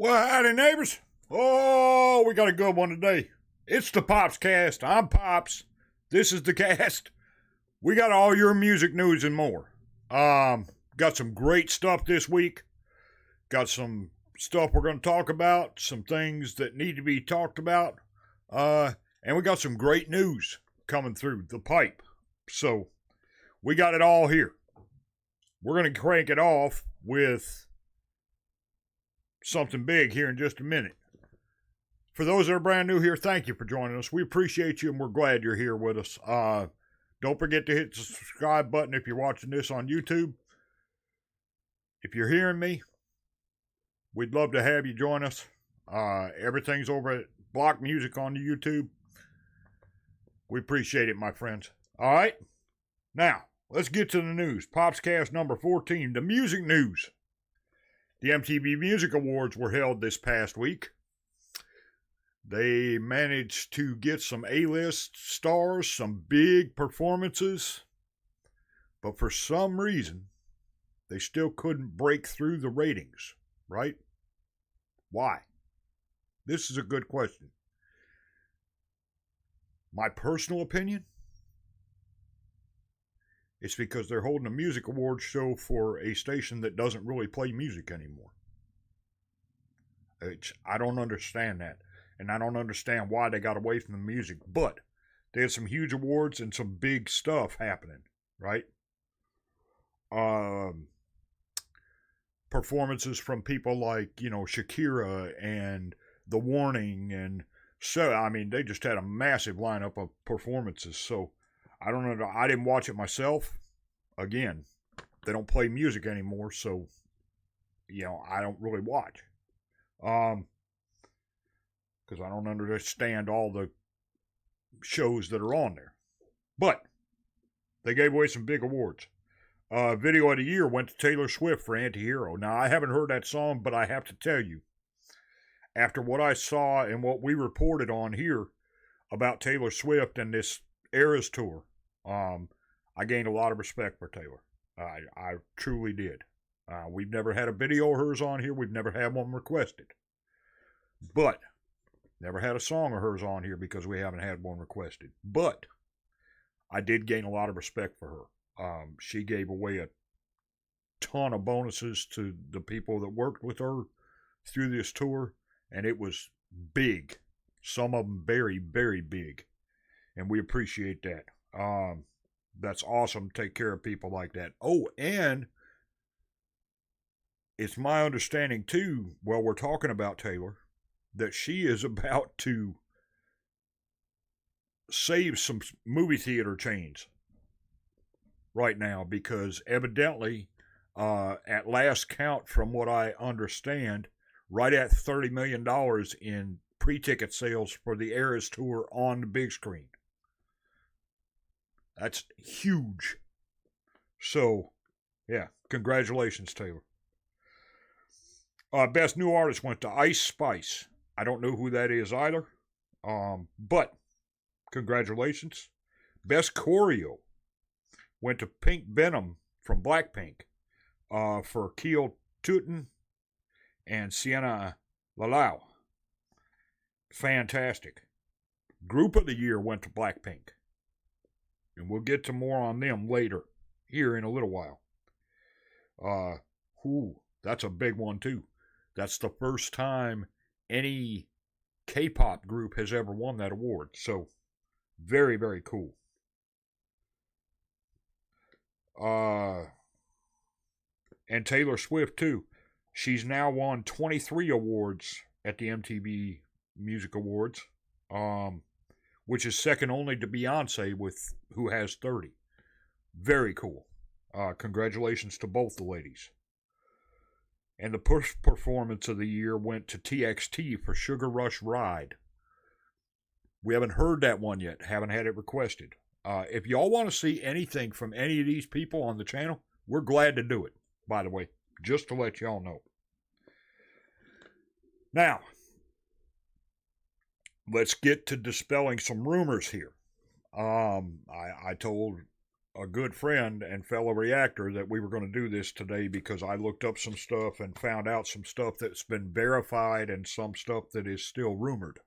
Well, howdy, neighbors. Oh, we got a good one today. It's the POPZCAST. I'm Pops. This is the cast. We got all your music news and more. Got some great stuff this week. Got some stuff we're going to talk about. Some things that need to be talked about. And we got some great news coming through the pipe. So, we got it all here. We're going to crank it off with something big here in just a minute. For those that are brand new here, thank you for joining us. We appreciate you and we're glad you're here with us. Don't forget to hit the subscribe button if you're watching this on YouTube. If you're hearing me, we'd love to have you join us. Everything's over at Block Music on YouTube. We appreciate it, my friends. All right? Now, let's get to the news. POPZCAST number 14, the music news. The MTV Music Awards were held this past week. They managed to get some A-list stars, some big performances, but for some reason, they still couldn't break through the ratings, right? Why? This is a good question. My personal opinion? It's because they're holding a music awards show for a station that doesn't really play music anymore. I don't understand that. And I don't understand why they got away from the music. But they had some huge awards and some big stuff happening, right? Performances from people like, Shakira and The Warning. And so, they just had a massive lineup of performances. So, I don't know. I didn't watch it myself. Again, they don't play music anymore, so, I don't really watch. Because I don't understand all the shows that are on there. But, they gave away some big awards. Video of the Year went to Taylor Swift for Anti-Hero. Now, I haven't heard that song, but I have to tell you, after what I saw and what we reported on here about Taylor Swift and this Eras tour, I gained a lot of respect for Taylor. I truly did. We've never had a video of hers on here. We've never had one requested. But, never had a song of hers on here because we haven't had one requested. But, I did gain a lot of respect for her. She gave away a ton of bonuses to the people that worked with her through this tour. And it was big. Some of them very, very big. And we appreciate that. That's awesome to take care of people like that. Oh, and it's my understanding, too, while we're talking about Taylor, that she is about to save some movie theater chains right now because evidently, at last count, from what I understand, right at $30 million in pre-ticket sales for the Eras tour on the big screen. That's huge. So, yeah, congratulations, Taylor. Best New Artist went to Ice Spice. I don't know who that is either. But, congratulations. Best Choreo went to Pink Venom from Blackpink for Keel Tuten and Sienna Lalau. Fantastic. Group of the Year went to Blackpink. And we'll get to more on them later, here in a little while. That's a big one too. That's the first time any K-pop group has ever won that award. So, very, very cool. And Taylor Swift too. She's now won 23 awards at the MTV Music Awards. Which is second only to Beyonce, who has 30. Very cool. Congratulations to both the ladies. And the performance of the year went to TXT for Sugar Rush Ride. We haven't heard that one yet. Haven't had it requested. If y'all want to see anything from any of these people on the channel, we're glad to do it, by the way. Just to let y'all know. Now, let's get to dispelling some rumors here. I told a good friend and fellow reactor that we were going to do this today because I looked up some stuff and found out some stuff that's been verified and some stuff that is still rumored.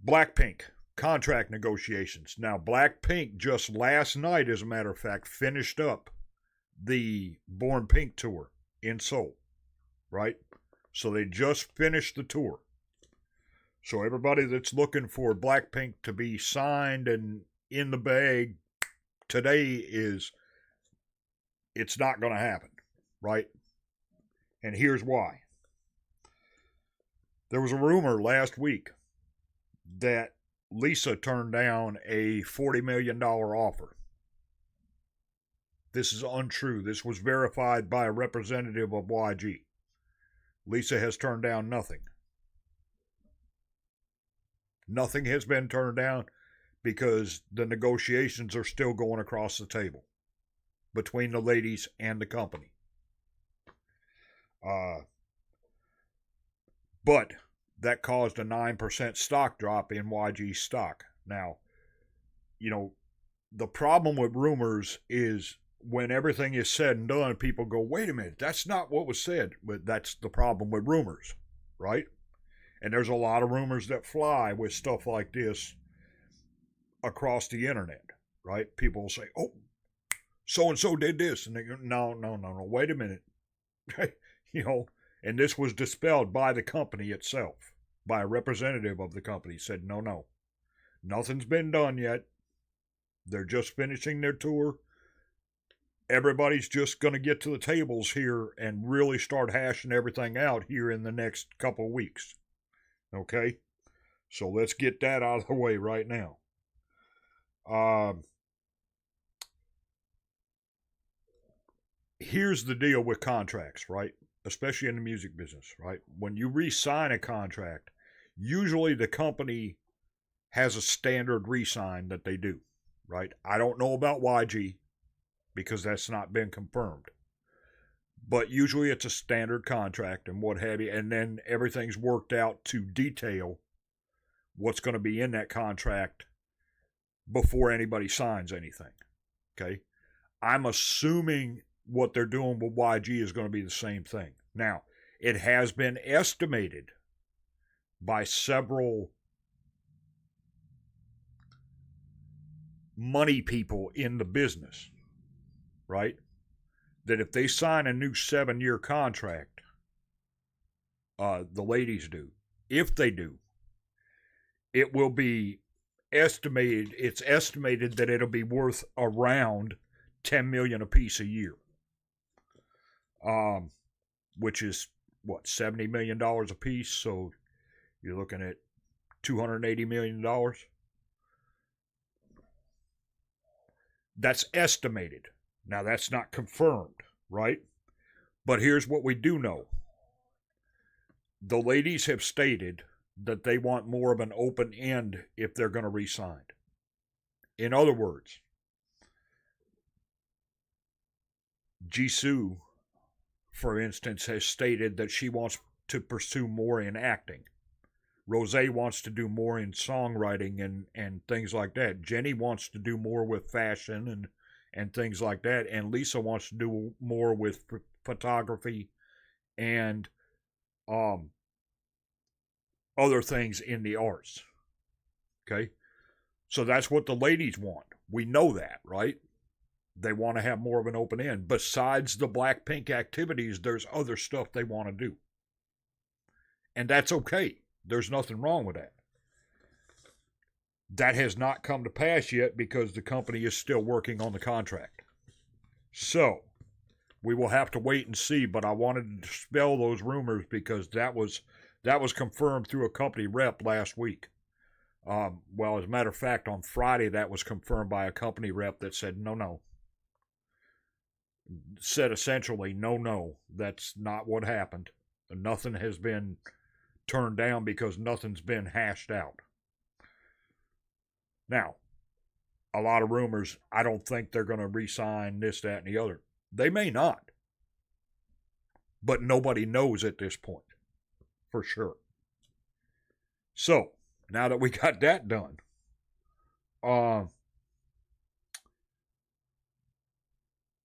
Blackpink, contract negotiations. Now, Blackpink just last night, as a matter of fact, finished up the Born Pink tour in Seoul, right? So they just finished the tour. So everybody that's looking for Blackpink to be signed and in the bag today it's not going to happen, right? And here's why. There was a rumor last week that Lisa turned down a $40 million offer. This is untrue. This was verified by a representative of YG. Lisa has turned down nothing. Nothing has been turned down because the negotiations are still going across the table between the ladies and the company. But that caused a 9% stock drop in YG stock. Now, the problem with rumors is when everything is said and done, people go, wait a minute, that's not what was said. But that's the problem with rumors, right? And there's a lot of rumors that fly with stuff like this across the internet, right? People will say, oh, so-and-so did this. And they go, no, wait a minute. And this was dispelled by the company itself, by a representative of the company, said, no, nothing's been done yet. They're just finishing their tour. Everybody's just going to get to the tables here and really start hashing everything out here in the next couple of weeks. Okay? So let's get that out of the way right now. Here's the deal with contracts, right? Especially in the music business, right? When you re-sign a contract, usually the company has a standard re-sign that they do, right? I don't know about YG because that's not been confirmed. But usually it's a standard contract and what have you, and then everything's worked out to detail what's going to be in that contract before anybody signs anything, okay? I'm assuming what they're doing with YG is going to be the same thing. Now, it has been estimated by several money people in the business, right? That if they sign a new 7-year contract, the ladies do. If they do, it will be estimated. It's estimated that it'll be worth around $10 million a piece a year, which is what, $70 million a piece. So you're looking at $280 million. That's estimated. Now, that's not confirmed, right? But here's what we do know. The ladies have stated that they want more of an open end if they're going to re-sign. In other words, Jisoo, for instance, has stated that she wants to pursue more in acting. Rosé wants to do more in songwriting and things like that. Jenny wants to do more with fashion and things like that. And Lisa wants to do more with photography and other things in the arts. Okay? So that's what the ladies want. We know that, right? They want to have more of an open end. Besides the Blackpink activities, there's other stuff they want to do. And that's okay. There's nothing wrong with that. That has not come to pass yet because the company is still working on the contract. So, we will have to wait and see, but I wanted to dispel those rumors because that was confirmed through a company rep last week. Well, as a matter of fact, on Friday, that was confirmed by a company rep that said, no. Said essentially, no, that's not what happened. Nothing has been turned down because nothing's been hashed out. Now, a lot of rumors, I don't think they're going to re-sign this, that, and the other. They may not. But nobody knows at this point. For sure. So, now that we got that done,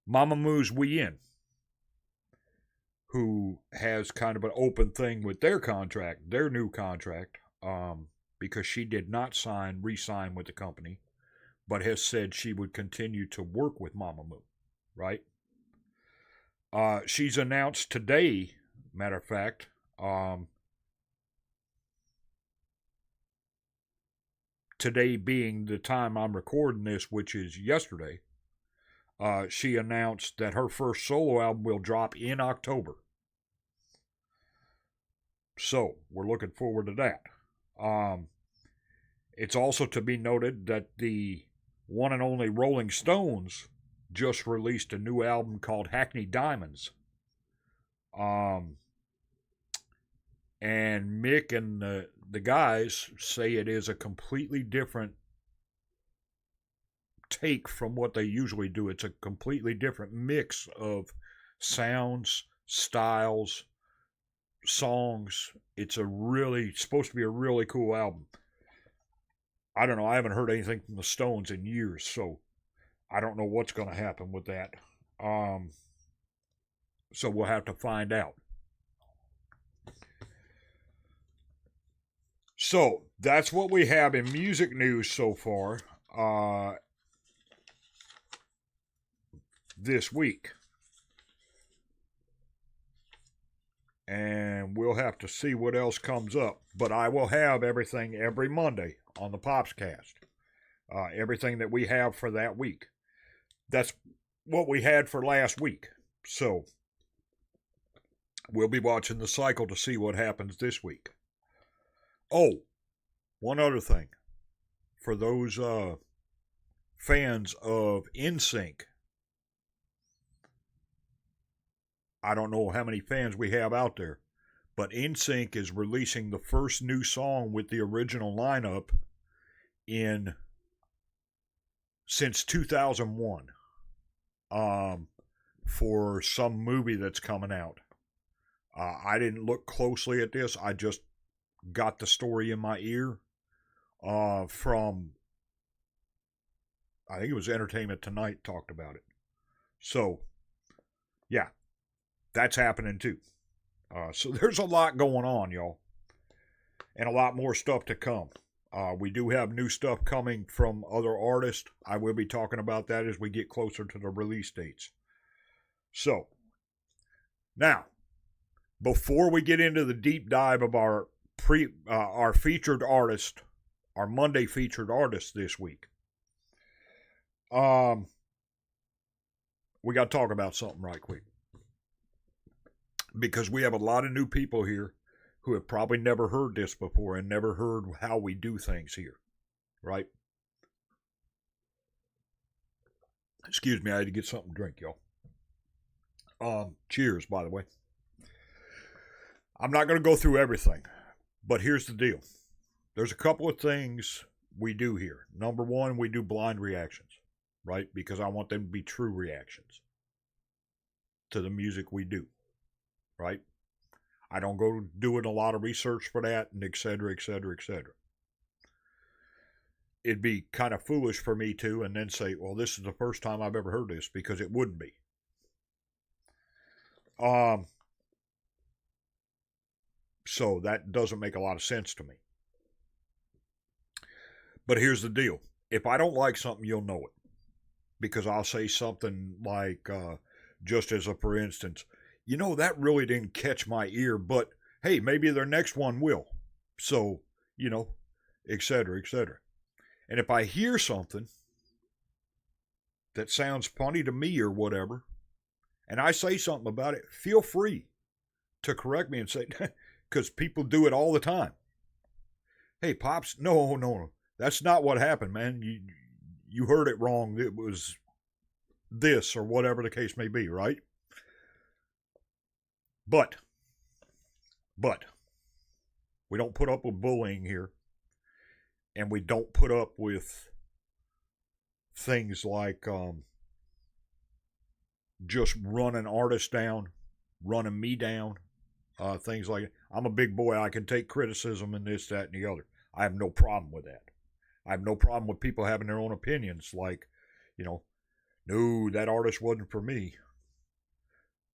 Mamamoo's We In, who has kind of an open thing with their contract, their new contract, because she did not re-sign with the company, but has said she would continue to work with Mamamoo, right? She's announced today, matter of fact, today being the time I'm recording this, which is yesterday, she announced that her first solo album will drop in October. So, we're looking forward to that. It's also to be noted that the one and only Rolling Stones just released a new album called Hackney Diamonds. And Mick and the guys say it is a completely different take from what they usually do. It's a completely different mix of sounds, styles, songs. It's supposed to be a really cool album. I don't know. I haven't heard anything from the Stones in years, so I don't know what's going to happen with that. So we'll have to find out. So that's what we have in music news so far this week. And we'll have to see what else comes up. But I will have everything every Monday on the POPZCAST. Everything that we have for that week. That's what we had for last week. So we'll be watching the cycle to see what happens this week. Oh, one other thing. For those fans of NSYNC, I don't know how many fans we have out there, but NSYNC is releasing the first new song with the original lineup since 2001 for some movie that's coming out. I didn't look closely at this. I just got the story in my ear from, I think it was Entertainment Tonight talked about it. So, yeah, that's happening too. So there's a lot going on, y'all. And a lot more stuff to come. We do have new stuff coming from other artists. I will be talking about that as we get closer to the release dates. So, now, before we get into the deep dive of our featured artist, our Monday featured artist this week, we got to talk about something right quick. Because we have a lot of new people here who have probably never heard this before and never heard how we do things here, right? Excuse me, I had to get something to drink, y'all. Cheers, by the way. I'm not going to go through everything, but here's the deal. There's a couple of things we do here. Number one, we do blind reactions, right? Because I want them to be true reactions to the music we do, right? I don't go doing a lot of research for that, and et cetera, et cetera, et cetera. It'd be kind of foolish for me to, and then say, well, this is the first time I've ever heard this, because it wouldn't be. So that doesn't make a lot of sense to me. But here's the deal. If I don't like something, you'll know it. Because I'll say something like, just as a for instance, you know, that really didn't catch my ear, but hey, maybe their next one will. So, you know, et cetera, et cetera. And if I hear something that sounds funny to me or whatever, and I say something about it, feel free to correct me and say, because people do it all the time. Hey, Pops, no, that's not what happened, man. You heard it wrong. It was this or whatever the case may be, right? But we don't put up with bullying here, and we don't put up with things like just running artists down, running me down, things like that. I'm a big boy. I can take criticism and this, that, and the other. I have no problem with that. I have no problem with people having their own opinions. Like, you know, no, that artist wasn't for me.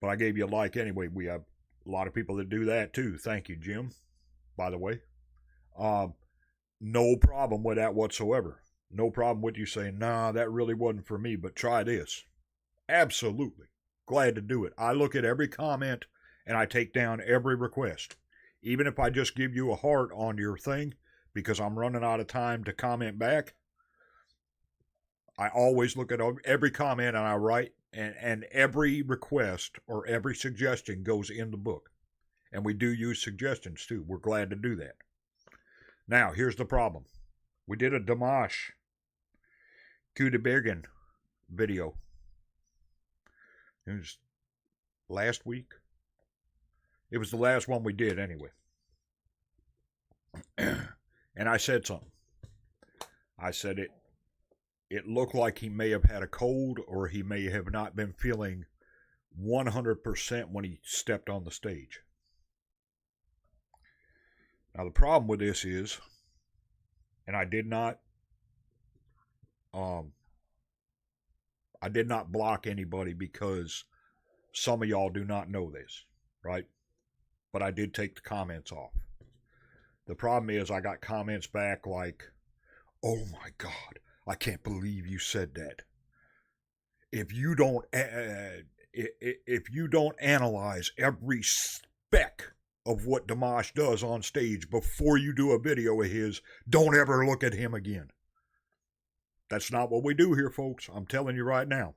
But I gave you a like anyway. We have a lot of people that do that too. Thank you, Jim, by the way. No problem with that whatsoever. No problem with you saying, nah, that really wasn't for me, but try this. Absolutely. Glad to do it. I look at every comment and I take down every request. Even if I just give you a heart on your thing because I'm running out of time to comment back, I always look at every comment and I write, and every request or every suggestion goes in the book. And we do use suggestions too. We're glad to do that. Now, here's the problem. We did a Dimash Kudebergen video. It was last week. It was the last one we did anyway. And I said something. I said it looked like he may have had a cold or he may have not been feeling 100% when he stepped on the stage. Now the problem with this is, and I did not block anybody because some of y'all do not know this, right? But I did take the comments off. The problem is I got comments back like, oh my God, I can't believe you said that. If you don't analyze every speck of what Dimash does on stage before you do a video of his, don't ever look at him again. That's not what we do here, folks. I'm telling you right now.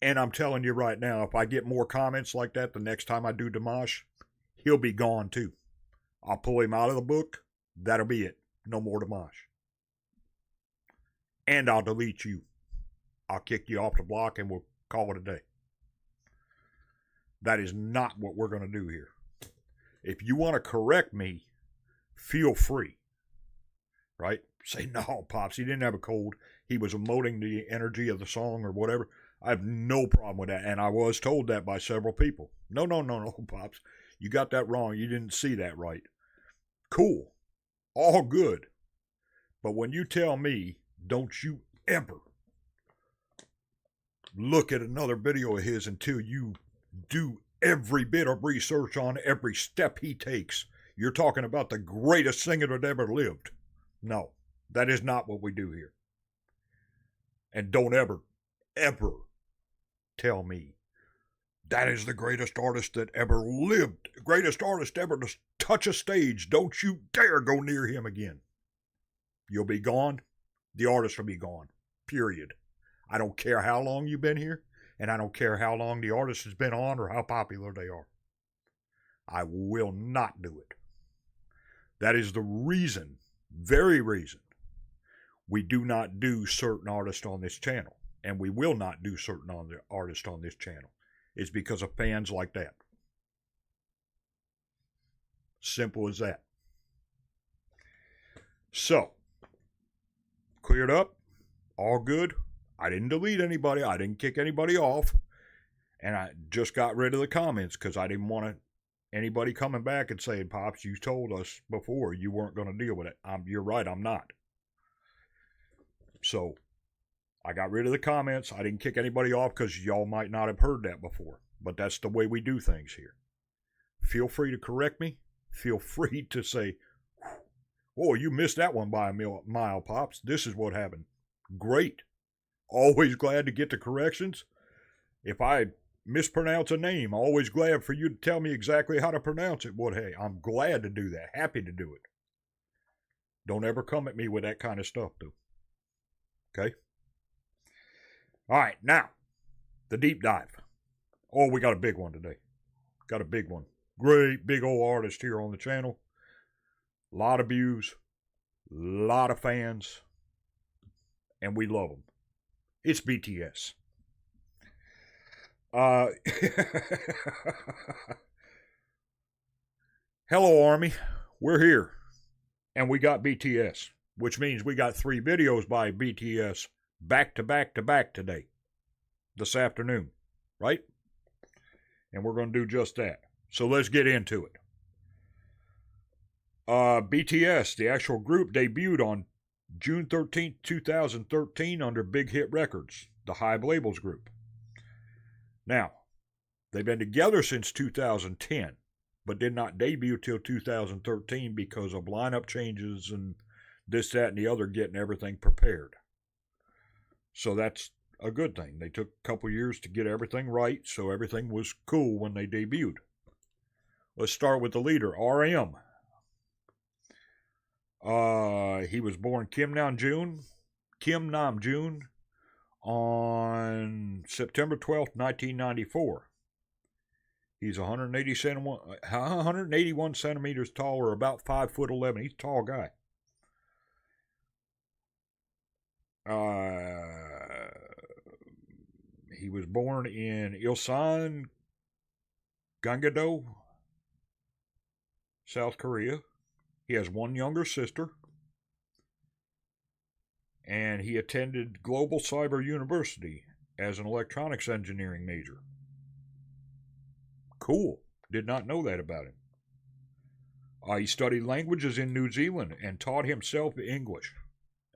And I'm telling you right now, if I get more comments like that the next time I do Dimash, he'll be gone too. I'll pull him out of the book. That'll be it. No more Dimash. And I'll delete you. I'll kick you off the block and we'll call it a day. That is not what we're going to do here. If you want to correct me, feel free. Right? Say, no, Pops, he didn't have a cold. He was emoting the energy of the song or whatever. I have no problem with that. And I was told that by several people. No, Pops. You got that wrong. You didn't see that right. Cool. All good. But when you tell me, don't you ever look at another video of his until you do every bit of research on every step he takes. You're talking about the greatest singer that ever lived. No, that is not what we do here. And don't ever tell me that is the greatest artist that ever lived, the greatest artist ever to touch a stage. Don't you dare go near him again. You'll be gone. The artist will be gone. Period. I don't care how long you've been here, and I don't care how long the artist has been on or how popular they are. I will not do it. That is the reason, very reason, we do not do certain artists on this channel, and we will not do certain artists on this channel. It's because of fans like that. Simple as that. So, cleared up, all good. I didn't delete anybody. I didn't kick anybody off. And I just got rid of the comments because I didn't want anybody coming back and saying, Pops, you told us before you weren't going to deal with it. You're right, I'm not. So, I got rid of the comments. I didn't kick anybody off because y'all might not have heard that before. But that's the way we do things here. Feel free to correct me. Feel free to say, oh, you missed that one by a mile, Pops. This is what happened. Great. Always glad to get the corrections. If I mispronounce a name, always glad for you to tell me exactly how to pronounce it. Well, hey, I'm glad to do that. Happy to do it. Don't ever come at me with that kind of stuff, though. Okay? All right, now, the deep dive. Oh, we got a big one today. Got a big one. Great big old artist here on the channel. A lot of views. A lot of fans. And we love them. It's BTS. Hello, Army. We're here. And we got BTS. Which means we got 3 videos by BTS back to back to back today. This afternoon. Right? And we're going to do just that. So let's get into it. BTS, the actual group, debuted on June 13th, 2013 under Big Hit Records. the Hive Labels Group. Now, they've been together since 2010, but did not debut till 2013 because of lineup changes and this, that, and the other, getting everything prepared. So that's a good thing. They took a couple years to get everything right, so everything was cool when they debuted. Let's start with the leader, RM. He was born Kim Nam June on September 12th, 1994. He's 181 centimeters tall, or about 5'11". He's a tall guy. He was born in Ilsan, Gangdo, South Korea. He has one younger sister. And he attended Global Cyber University as an electronics engineering major. Cool. Did not know that about him. He studied languages in New Zealand and taught himself English.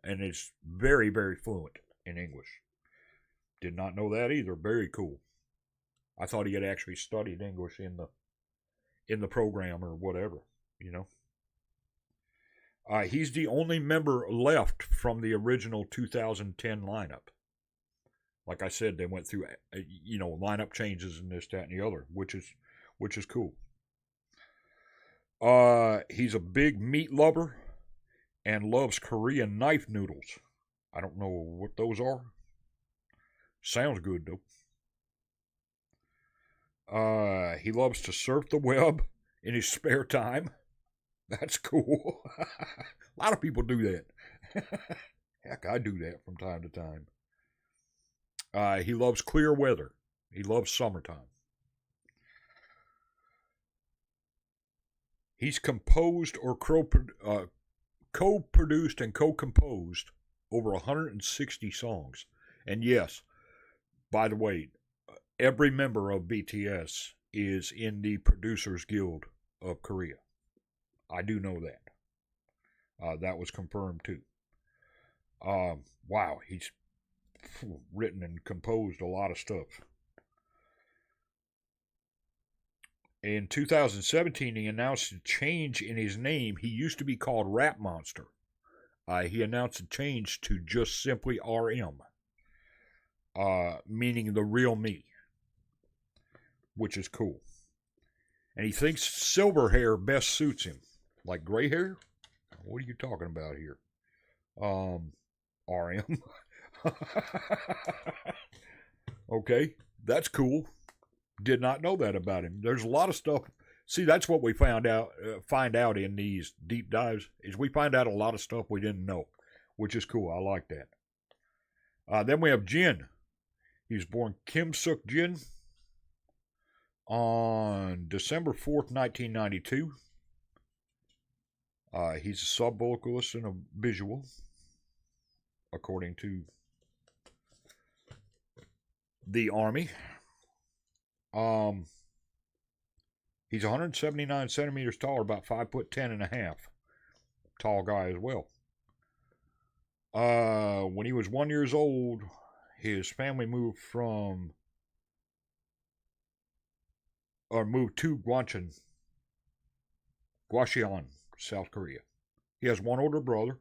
And is very, very fluent in English. Did not know that either. Very cool. I thought he had actually studied English in the program or whatever, you know. He's the only member left from the original 2010 lineup. Like I said, they went through, lineup changes and this, that, and the other, which is cool. He's a big meat lover and loves Korean knife noodles. I don't know what those are. Sounds good, though. He loves to surf the web in his spare time. That's cool. A lot of people do that. Heck, I do that from time to time. He loves clear weather. He loves summertime. He's composed or co-produced and co-composed over 160 songs. And yes, by the way, every member of BTS is in the Producers Guild of Korea. I do know that. That was confirmed too. Wow, he's written and composed a lot of stuff. In 2017, he announced a change in his name. He used to be called Rap Monster. He announced a change to just simply RM, meaning the real me, which is cool. And he thinks silver hair best suits him. Like gray hair? What are you talking about here? RM. Okay, that's cool. Did not know that about him. There's a lot of stuff. See, that's what we find out in these deep dives, is we find out a lot of stuff we didn't know, which is cool. I like that. Then we have Jin. He was born Kim Suk Jin on December 4th, 1992. He's a sub-vocalist and a visual, according to the Army. He's 179 centimeters tall, or about 5'10.5". Tall guy as well. When he was 1 year old, his family moved to Gwacheon, South Korea. He has one older brother.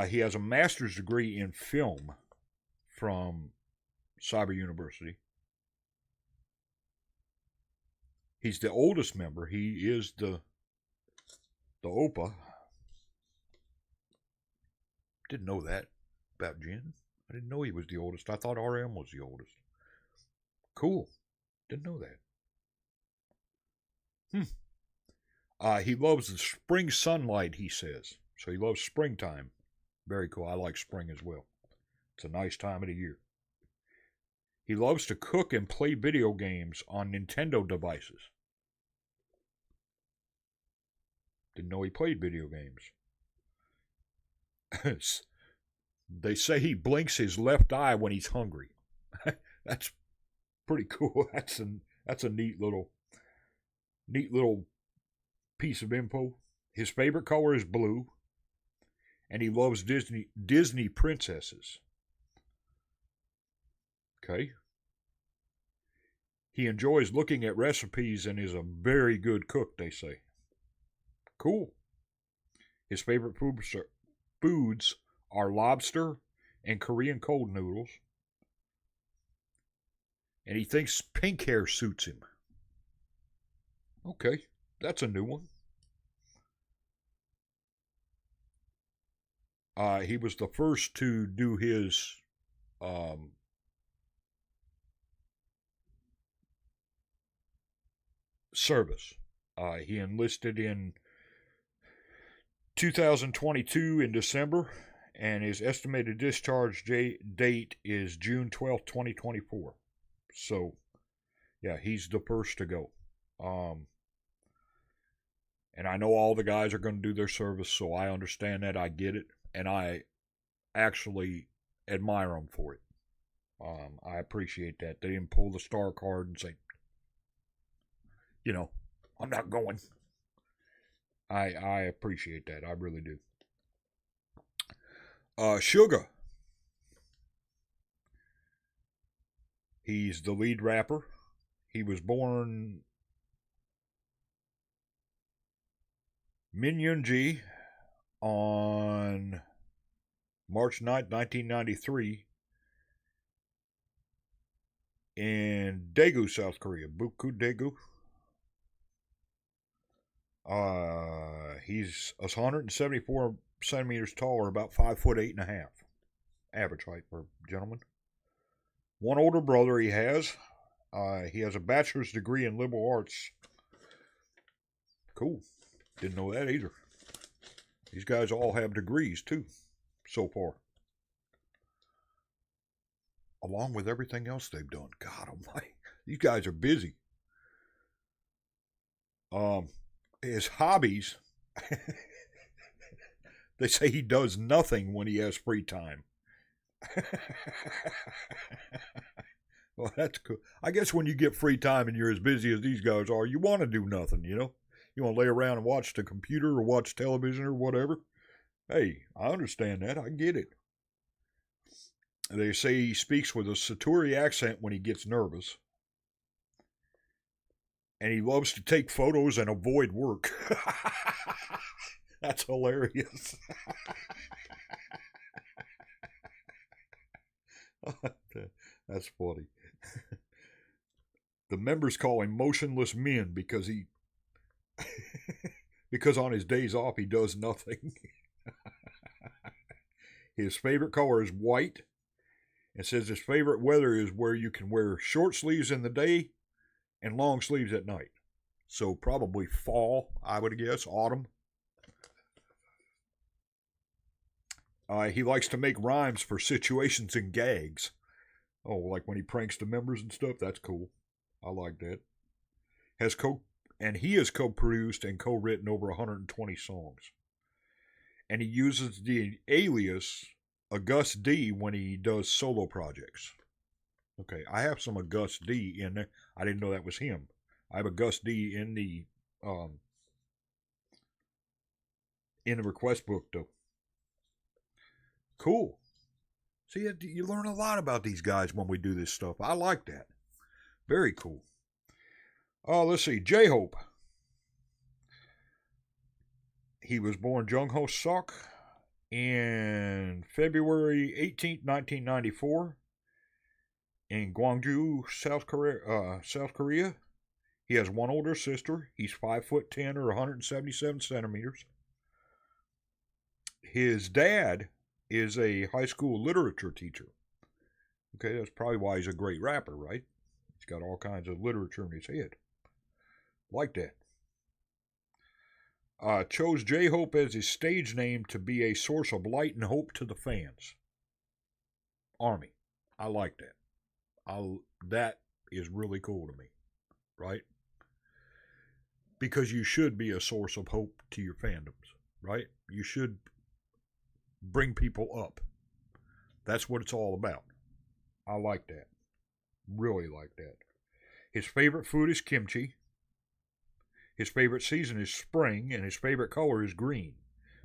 He has a master's degree in film from Cyber University. He's the oldest member. He is the Oppa. Didn't know that about Jin. I didn't know he was the oldest. I thought RM was the oldest. Cool. Didn't know that. He loves the spring sunlight, he says. So he loves springtime. Very cool. I like spring as well. It's a nice time of the year. He loves to cook and play video games on Nintendo devices. Didn't know he played video games. They say he blinks his left eye when he's hungry. That's pretty cool. That's a neat little piece of info. His favorite color is blue, and he loves Disney princesses. Okay. He enjoys looking at recipes and is a very good cook, they say. Cool. His favorite foods are lobster and Korean cold noodles. And he thinks pink hair suits him. Okay, that's a new one. He was the first to do his service. He enlisted in 2022 in December, and his estimated discharge date is June 12th, 2024. So, yeah, he's the first to go. And I know all the guys are going to do their service, so I understand that. I get it. And I actually admire them for it. I appreciate that. They didn't pull the star card and say, I'm not going. I appreciate that. I really do. Suga. He's the lead rapper. He was born Minyunji on March 9th, 1993 in Daegu, South Korea. Buku Daegu. He's 174 centimeters tall, or about 5'8.5". Average height for a gentleman. One older brother he has. He has a bachelor's degree in liberal arts. Cool. Didn't know that either. These guys all have degrees too, so far. Along with everything else they've done. God almighty. These guys are busy. His hobbies, they say he does nothing when he has free time. Well, that's cool. I guess when you get free time and you're as busy as these guys are, you want to do nothing, You want to lay around and watch the computer or watch television or whatever. Hey, I understand that. I get it. They say he speaks with a Satori accent when he gets nervous. And he loves to take photos and avoid work. That's hilarious. That's funny. The members call him Motionless Men because because on his days off he does nothing. His favorite color is white. It says his favorite weather is where you can wear short sleeves in the day and long sleeves at night. So probably fall, I would guess, autumn. He likes to make rhymes for situations and gags. Oh, like when he pranks the members and stuff. That's cool. I like that. He has co-produced and co-written over 120 songs. And he uses the alias August D when he does solo projects. Okay, I have some August D in there. I didn't know that was him. I have August D in the request book though. Cool. See, you learn a lot about these guys when we do this stuff. I like that. Very cool. Let's see. J-Hope. He was born Jung-Ho Sok in February 18th, 1994 in Gwangju, South Korea. He has one older sister. He's 5'10" or 177 centimeters. His dad is a high school literature teacher. Okay, that's probably why he's a great rapper, right? He's got all kinds of literature in his head. Like that. Chose J-Hope as his stage name to be a source of light and hope to the fans. Army. I like that. That is really cool to me, right? Because you should be a source of hope to your fandoms, right? You should bring people up. That's what it's all about. I like that. Really like that. His favorite food is kimchi. His favorite season is spring, and his favorite color is green,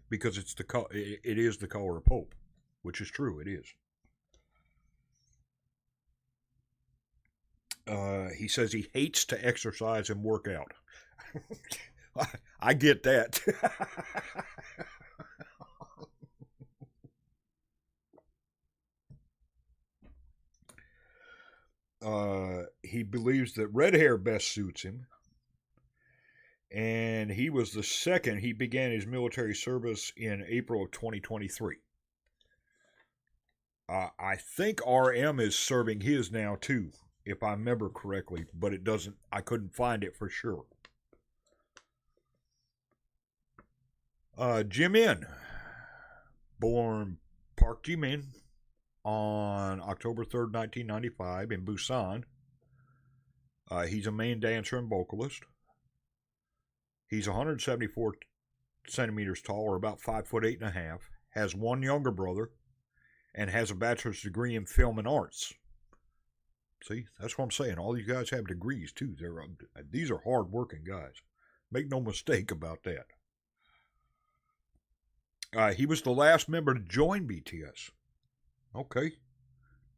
because it is the color of hope, which is true. It is. He says he hates to exercise and work out. I get that. He believes that red hair best suits him. And he was the second. He began his military service in April of 2023. I think RM is serving his now too, if I remember correctly, but it doesn't. I couldn't find it for sure. Jimin, born Park Jimin on October 3rd, 1995 in Busan. He's a main dancer and vocalist. He's 174 centimeters tall, or about 5'8.5", has one younger brother, and has a bachelor's degree in film and arts. See, that's what I'm saying. All these guys have degrees, too. These are hard-working guys. Make no mistake about that. He was the last member to join BTS. Okay.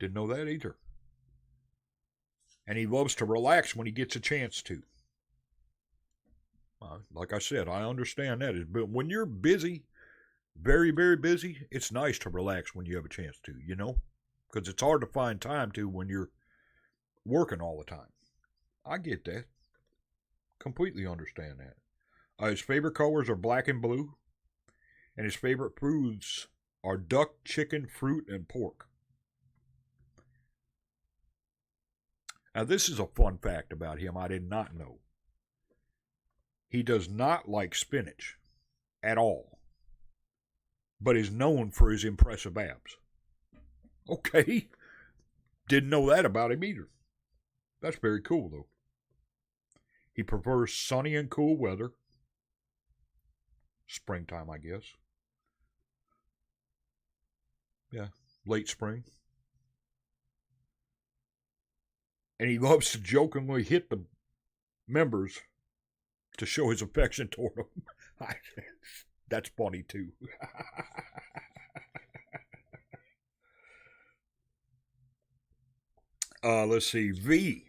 Didn't know that either. And he loves to relax when he gets a chance to. Like I said, I understand that. But when you're busy, very, very busy, it's nice to relax when you have a chance to, you know? Because it's hard to find time to when you're working all the time. I get that. Completely understand that. His favorite colors are black and blue. And his favorite foods are duck, chicken, fruit, and pork. Now, this is a fun fact about him I did not know. He does not like spinach at all, but is known for his impressive abs. Okay. Didn't know that about him either. That's very cool, though. He prefers sunny and cool weather. Springtime, I guess. Yeah, late spring. And he loves to jokingly hit the members to show his affection toward them. That's funny, too. Let's see. V.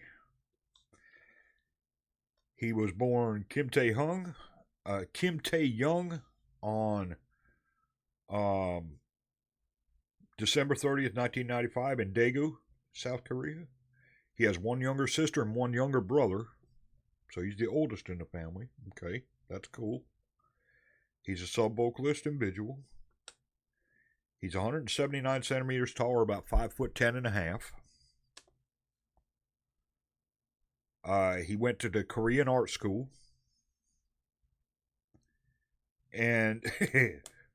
He was born Kim Tae-young on December 30th, 1995 in Daegu, South Korea. He has one younger sister and one younger brother. So he's the oldest in the family. Okay, that's cool. He's a sub-vocalist and visual. He's 179 centimeters tall, or about 5'10.5". He went to the Korean art school. And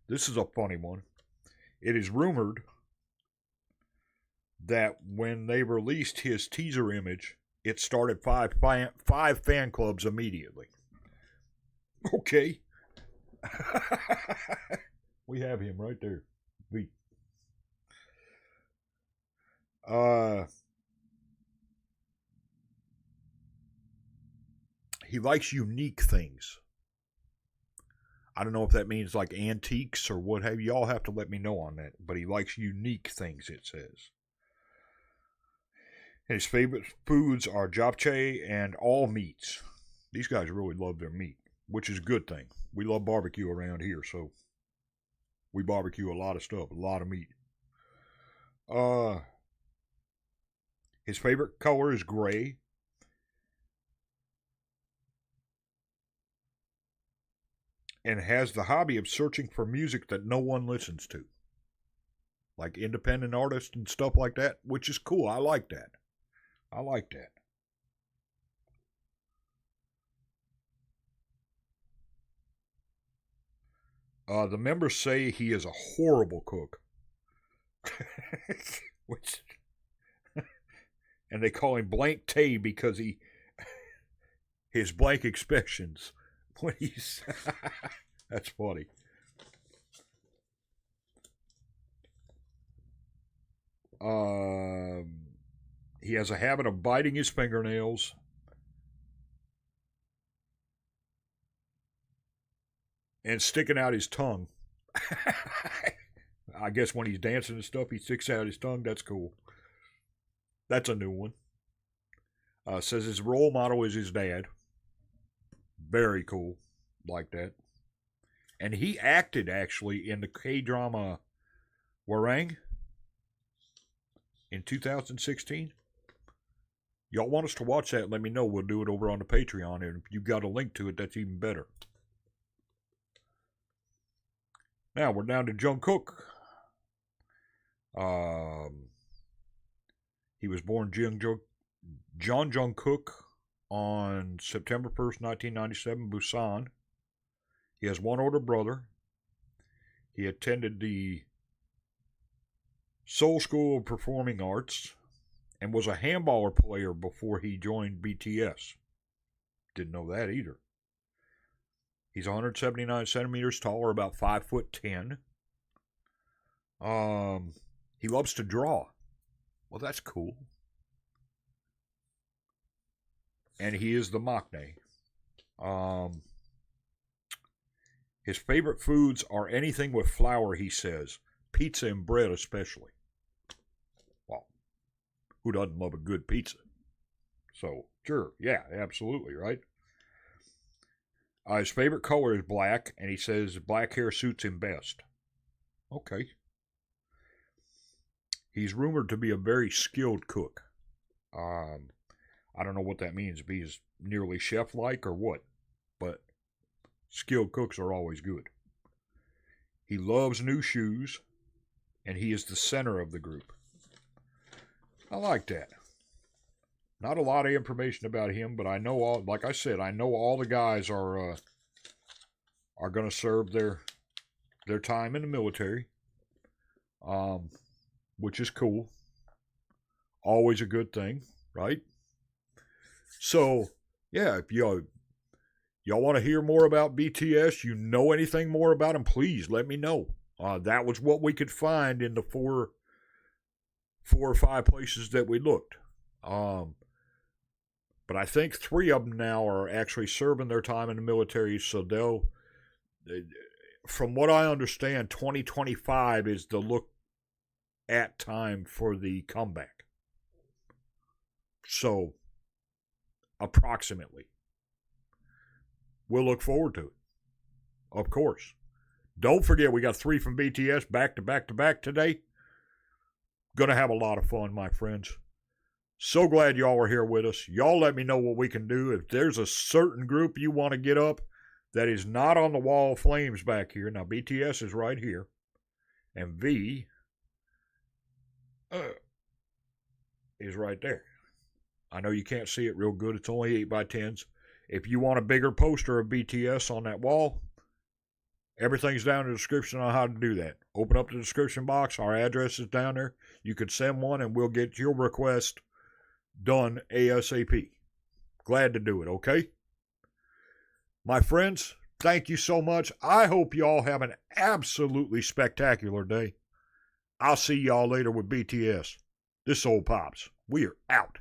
this is a funny one. It is rumored that when they released his teaser image, it started five fan clubs immediately. Okay. We have him right there. V. He likes unique things. I don't know if that means like antiques or what have you. Y'all have to let me know on that. But he likes unique things, it says. His favorite foods are japchae and all meats. These guys really love their meat, which is a good thing. We love barbecue around here, so we barbecue a lot of stuff, a lot of meat. His favorite color is gray. And has the hobby of searching for music that no one listens to. Like independent artists and stuff like that, which is cool. I like that. I like that. The members say he is a horrible cook. Which, and they call him Blank Tay because his blank expressions when he's that's funny. He has a habit of biting his fingernails. And sticking out his tongue. I guess when he's dancing and stuff, he sticks out his tongue. That's cool. That's a new one. Says his role model is his dad. Very cool. Like that. And he acted, actually, in the K-drama Warang in 2016. Y'all want us to watch that, let me know. We'll do it over on the Patreon. And if you've got a link to it, that's even better. Now, we're down to Jungkook. He was born John Jungkook on September 1st, 1997, Busan. He has one older brother. He attended the Seoul School of Performing Arts and was a handballer player before he joined BTS. Didn't know that either. He's 179 centimeters tall, or about 5'10". He loves to draw. Well, that's cool. And he is the maknae. His favorite foods are anything with flour, he says. Pizza and bread especially. Well, who doesn't love a good pizza? So, sure, yeah, absolutely, right? His favorite color is black, and he says black hair suits him best. Okay. He's rumored to be a very skilled cook. I don't know what that means. If he's nearly chef-like or what. But skilled cooks are always good. He loves new shoes, and he is the center of the group. I like that. Not a lot of information about him, but I know all. Like I said, I know all the guys are going to serve their time in the military, which is cool. Always a good thing, right? So, yeah, if y'all want to hear more about BTS, you know anything more about them, please let me know. That was what we could find in the four or five places that we looked. But I think 3 of them now are actually serving their time in the military, so from what I understand, 2025 is the look at time for the comeback. So, approximately. We'll look forward to it. Of course. Don't forget, we got 3 from BTS back to back to back today. Gonna have a lot of fun, my friends. So glad y'all are here with us. Y'all let me know what we can do. If there's a certain group you want to get up that is not on the wall of flames back here. Now, BTS is right here. And V is right there. I know you can't see it real good. It's only 8x10s. If you want a bigger poster of BTS on that wall, everything's down in the description on how to do that. Open up the description box. Our address is down there. You can send one and we'll get your request done ASAP. Glad to do it, okay? My friends, thank you so much. I hope y'all have an absolutely spectacular day. I'll see y'all later with BTS. This old Pops. We are out.